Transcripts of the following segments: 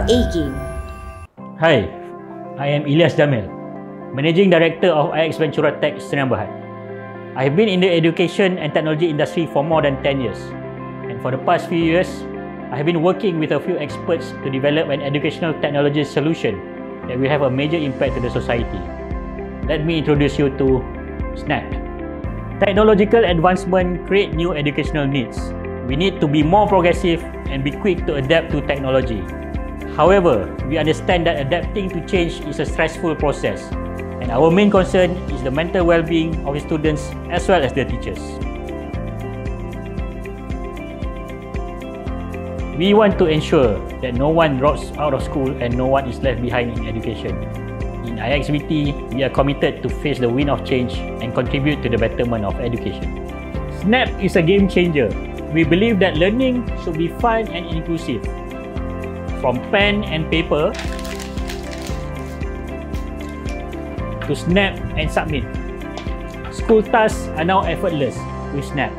your A game. Hi, I am Ilyas Jamil, Managing Director of IX Ventura Tech Sdn Bhd. I have been in the education and technology industry for more than 10 years. And for the past few years, I have been working with a few experts to develop an educational technology solution that will have a major impact to the society. Let me introduce you to Snap. Technological advancement create new educational needs. We need to be more progressive and be quick to adapt to technology. However, we understand that adapting to change is a stressful process, and our main concern is the mental well-being of the students as well as the teachers. We want to ensure that no one drops out of school and no one is left behind in education. In IXVT, we are committed to face the wind of change and contribute to the betterment of education. Snap is a game changer. We believe that learning should be fun and inclusive. From pen and paper to snap and submit. School tasks are now effortless with Snap.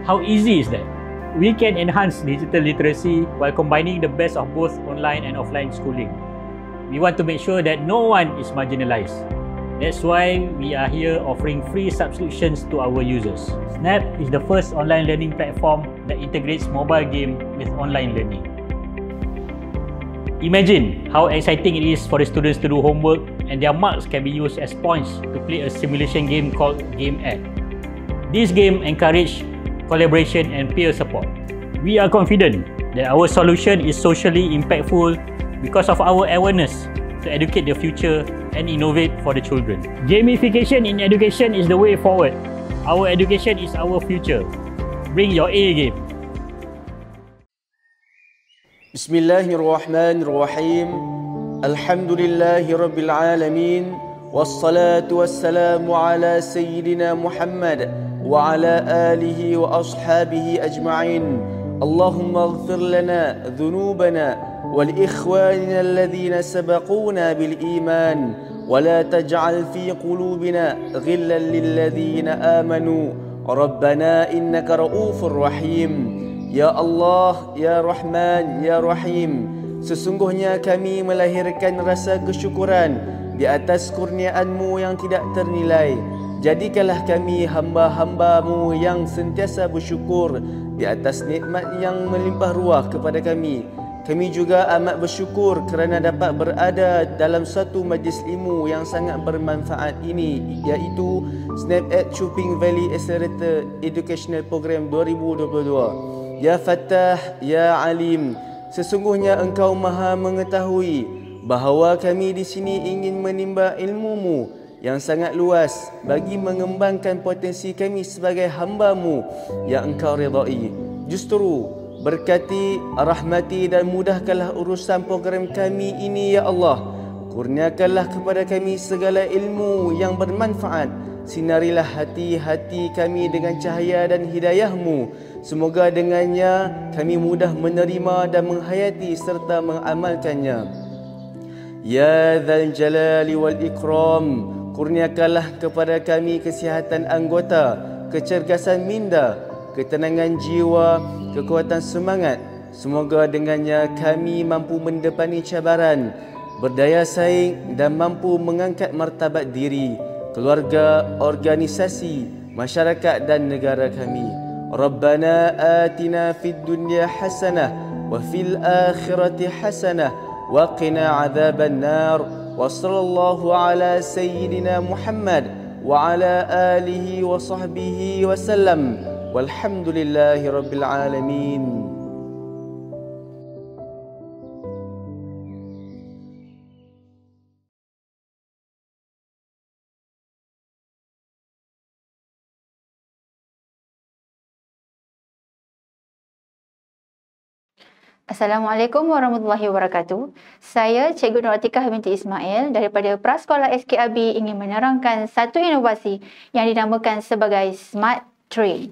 How easy is that? We can enhance digital literacy while combining the best of both online and offline schooling. We want to make sure that no one is marginalized. That's why we are here offering free subscriptions to our users. Snap is the first online learning platform that integrates mobile game with online learning. Imagine how exciting it is for the students to do homework and their marks can be used as points to play a simulation game called Game Ed. This game encourages collaboration and peer support. We are confident that our solution is socially impactful because of our awareness to educate the future and innovate for the children. Gamification in education is the way forward. Our education is our future. Bring your A game. Bismillahirrahmanirrahim. Alhamdulillahi Rabbil Alamin. Wassalatu wassalamu ala Sayyidina Muhammad wa ala alihi wa ashabihi ajma'in. Allahumma ighfir lana dhunubana wal ikhwanina alladhina sabaquna bil iman wa la taj'al fi qulubina ghillan lil ladhina amanu. Rabbana innaka ra'ufur rahim. Ya Allah, Ya Rahman, Ya Rahim, sesungguhnya kami melahirkan rasa kesyukuran di atas kurniaan-Mu yang tidak ternilai. Jadikanlah kami hamba-hamba-Mu yang sentiasa bersyukur di atas nikmat yang melimpah ruah kepada kami. Kami juga amat bersyukur kerana dapat berada dalam satu majlis ilmu yang sangat bermanfaat ini, iaitu Snap at Chuping Valley Accelerator Educational Program 2022. Ya Fattah, Ya Alim, sesungguhnya Engkau Maha mengetahui bahawa kami di sini ingin menimba ilmu-Mu yang sangat luas bagi mengembangkan potensi kami sebagai hamba-Mu yang Engkau redai. Justru berkati, rahmati dan mudahkanlah urusan program kami ini, Ya Allah. Kurniakanlah kepada kami segala ilmu yang bermanfaat. Sinarilah hati-hati kami dengan cahaya dan hidayah-Mu. Semoga dengannya kami mudah menerima dan menghayati serta mengamalkannya. Ya Dzal Jalali wal Ikram, kurniakanlah kepada kami kesihatan anggota, kecergasan minda, ketenangan jiwa, kekuatan semangat. Semoga dengannya kami mampu mendepani cabaran, berdaya saing dan mampu mengangkat martabat diri, keluarga, organisasi, masyarakat dan negara kami. Rabbana atina fid dunya hasanah wa fil akhirati hasanah wa qina adzaban nar. Wa sallallahu ala sayyidina Muhammad wa ala alihi wa sahbihi wa sallam. Walhamdulillahi rabbil alamin. Assalamualaikum warahmatullahi wabarakatuh. Saya Cikgu Nur Atikah binti Ismail daripada Prasekolah SKAB ingin menerangkan satu inovasi yang dinamakan sebagai Smart Tray.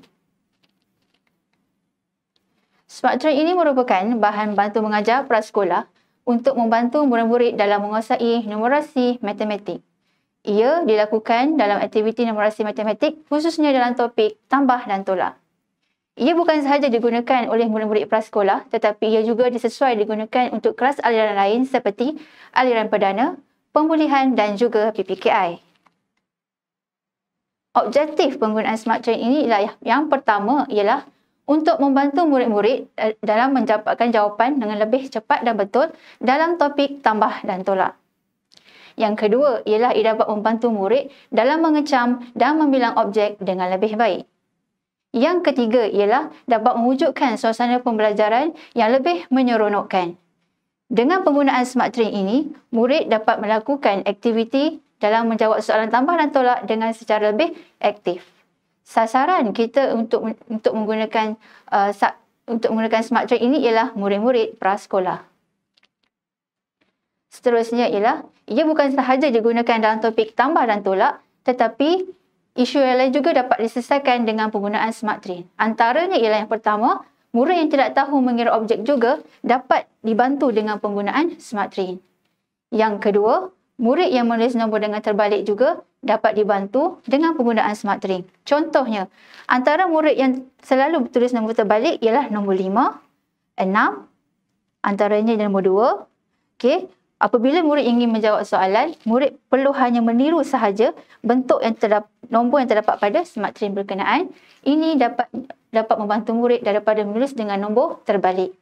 Smart Tray ini merupakan bahan bantu mengajar prasekolah untuk membantu murid-murid dalam menguasai numerasi matematik. Ia dilakukan dalam aktiviti numerasi matematik khususnya dalam topik tambah dan tolak. Ia bukan sahaja digunakan oleh murid-murid prasekolah, tetapi ia juga disesuai digunakan untuk kelas aliran lain seperti aliran perdana, pemulihan dan juga PPKI. Objektif penggunaan Smart Train ini ialah yang pertama ialah untuk membantu murid-murid dalam mendapatkan jawapan dengan lebih cepat dan betul dalam topik tambah dan tolak. Yang kedua ialah ia dapat membantu murid dalam mengecam dan membilang objek dengan lebih baik. Yang ketiga ialah dapat mewujudkan suasana pembelajaran yang lebih menyeronokkan. Dengan penggunaan Smart Train ini, murid dapat melakukan aktiviti dalam menjawab soalan tambah dan tolak dengan secara lebih aktif. Sasaran kita untuk menggunakan Smart Train ini ialah murid-murid prasekolah. Seterusnya ialah ia bukan sahaja digunakan dalam topik tambah dan tolak, tetapi isu yang lain juga dapat diselesaikan dengan penggunaan Smart Train. Antaranya ialah yang pertama, murid yang tidak tahu mengira objek juga dapat dibantu dengan penggunaan Smart Train. Yang kedua, murid yang menulis nombor dengan terbalik juga dapat dibantu dengan penggunaan Smart Train. Contohnya, antara murid yang selalu tulis nombor terbalik ialah nombor 5, 6, antaranya nombor 2. Okey. Apabila murid ingin menjawab soalan, murid perlu hanya meniru sahaja bentuk nombor yang terdapat pada Smart Train berkenaan. Ini dapat membantu murid daripada menulis dengan nombor terbalik.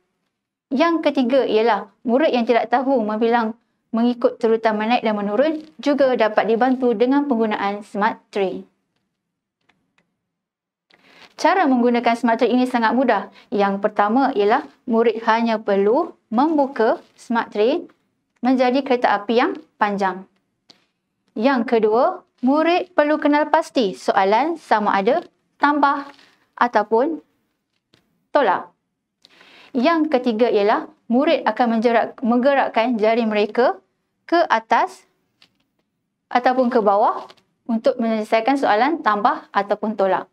Yang ketiga ialah murid yang tidak tahu membilang mengikut terutama naik dan menurun juga dapat dibantu dengan penggunaan Smart Train. Cara menggunakan Smart Train ini sangat mudah. Yang pertama ialah murid hanya perlu membuka Smart Train menjadi kereta api yang panjang. Yang kedua, murid perlu kenal pasti soalan sama ada tambah ataupun tolak. Yang ketiga ialah murid akan menggerakkan jari mereka ke atas ataupun ke bawah untuk menyelesaikan soalan tambah ataupun tolak.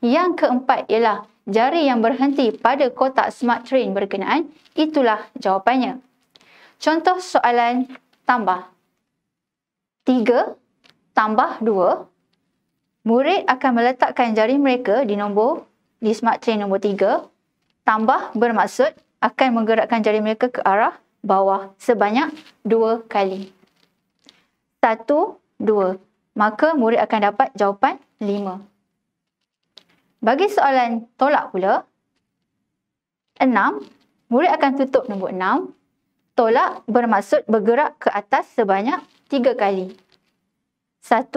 Yang keempat ialah jari yang berhenti pada kotak Smart Train berkenaan, itulah jawapannya. Contoh soalan tambah. 3 tambah 2. Murid akan meletakkan jari mereka di Smart Train nombor 3. Tambah bermaksud akan menggerakkan jari mereka ke arah bawah sebanyak 2 kali. 1, 2. Maka murid akan dapat jawapan 5. Bagi soalan tolak pula, 6. Murid akan tutup nombor 6. Tolak bermaksud bergerak ke atas sebanyak 3 kali. 1,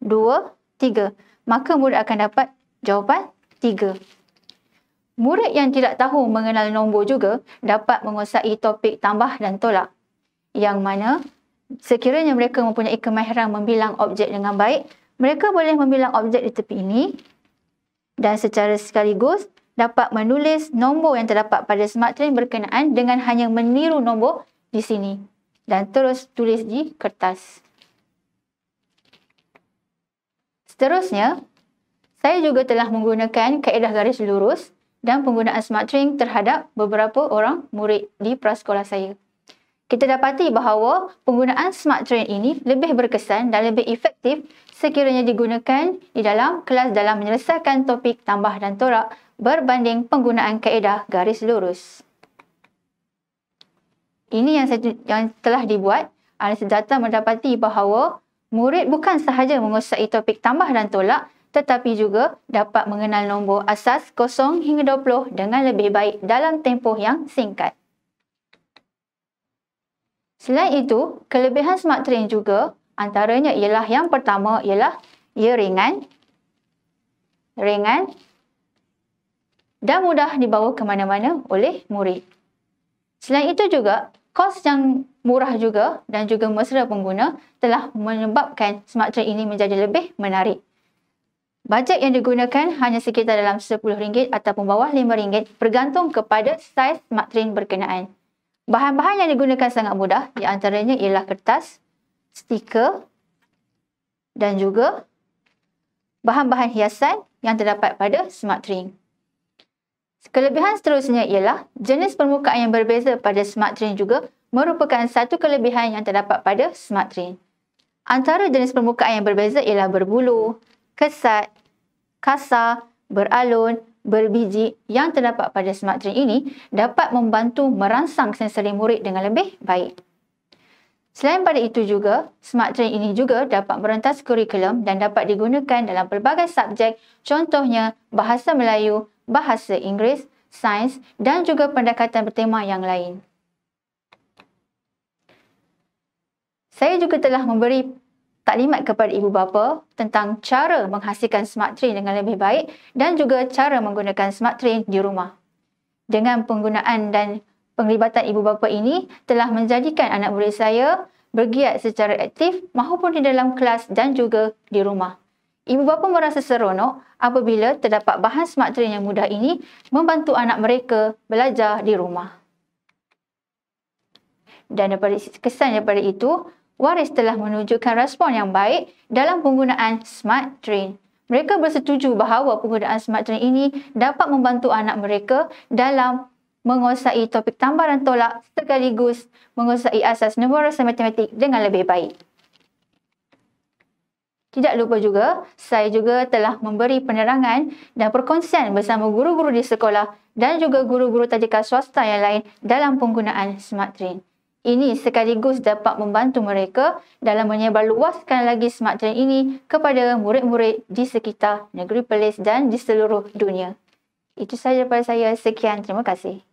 2, 3. Maka murid akan dapat jawapan 3. Murid yang tidak tahu mengenal nombor juga dapat menguasai topik tambah dan tolak. Yang mana sekiranya mereka mempunyai kemahiran membilang objek dengan baik, mereka boleh membilang objek di tepi ini dan secara sekaligus dapat menulis nombor yang terdapat pada Smart Train berkenaan dengan hanya meniru nombor di sini dan terus tulis di kertas. Seterusnya, saya juga telah menggunakan kaedah garis lurus dan penggunaan Smart Train terhadap beberapa orang murid di prasekolah saya. Kita dapati bahawa penggunaan Smart Train ini lebih berkesan dan lebih efektif sekiranya digunakan di dalam kelas dalam menyelesaikan topik tambah dan tolak berbanding penggunaan kaedah garis lurus. Ini yang telah dibuat. Analis data mendapati bahawa murid bukan sahaja menguasai topik tambah dan tolak, tetapi juga dapat mengenal nombor asas 0 hingga 20 dengan lebih baik dalam tempoh yang singkat. Selain itu, kelebihan Smart Train juga antaranya ialah yang pertama ialah ia ringan dan mudah dibawa ke mana-mana oleh murid. Selain itu juga, kos yang murah juga dan juga mesra pengguna telah menyebabkan Smart Train ini menjadi lebih menarik. Bajet yang digunakan hanya sekitar dalam RM10 ataupun bawah RM5 bergantung kepada saiz Smart Train berkenaan. Bahan-bahan yang digunakan sangat mudah, di antaranya ialah kertas, stiker dan juga bahan-bahan hiasan yang terdapat pada Smart Train. Kelebihan seterusnya ialah jenis permukaan yang berbeza pada Smart Train juga merupakan satu kelebihan yang terdapat pada Smart Train. Antara jenis permukaan yang berbeza ialah berbulu, kesat, kasar, beralun, berbiji yang terdapat pada Smart Train ini dapat membantu merangsang sensori murid dengan lebih baik. Selain pada itu juga, Smart Train ini juga dapat merentas kurikulum dan dapat digunakan dalam pelbagai subjek, contohnya bahasa Melayu, bahasa Inggeris, sains dan juga pendekatan bertema yang lain. Saya juga telah memberi taklimat kepada ibu bapa tentang cara menghasilkan Smart Train dengan lebih baik dan juga cara menggunakan Smart Train di rumah. Dengan penggunaan dan penglibatan ibu bapa ini telah menjadikan anak murid saya bergiat secara aktif maupun di dalam kelas dan juga di rumah. Ibu bapa merasa seronok apabila terdapat bahan Smart Train yang mudah ini membantu anak mereka belajar di rumah. Dan kesan daripada itu, waris telah menunjukkan respon yang baik dalam penggunaan Smart Train. Mereka bersetuju bahawa penggunaan Smart Train ini dapat membantu anak mereka dalam menguasai topik tambah dan tolak sekaligus menguasai asas numerasi matematik dengan lebih baik. Tidak lupa juga, saya juga telah memberi penerangan dan perkongsian bersama guru-guru di sekolah dan juga guru-guru tadika swasta yang lain dalam penggunaan Smart Train. Ini sekaligus dapat membantu mereka dalam menyebarluaskan lagi Smart Train ini kepada murid-murid di sekitar negeri Perlis dan di seluruh dunia. Itu sahaja daripada saya. Sekian, terima kasih.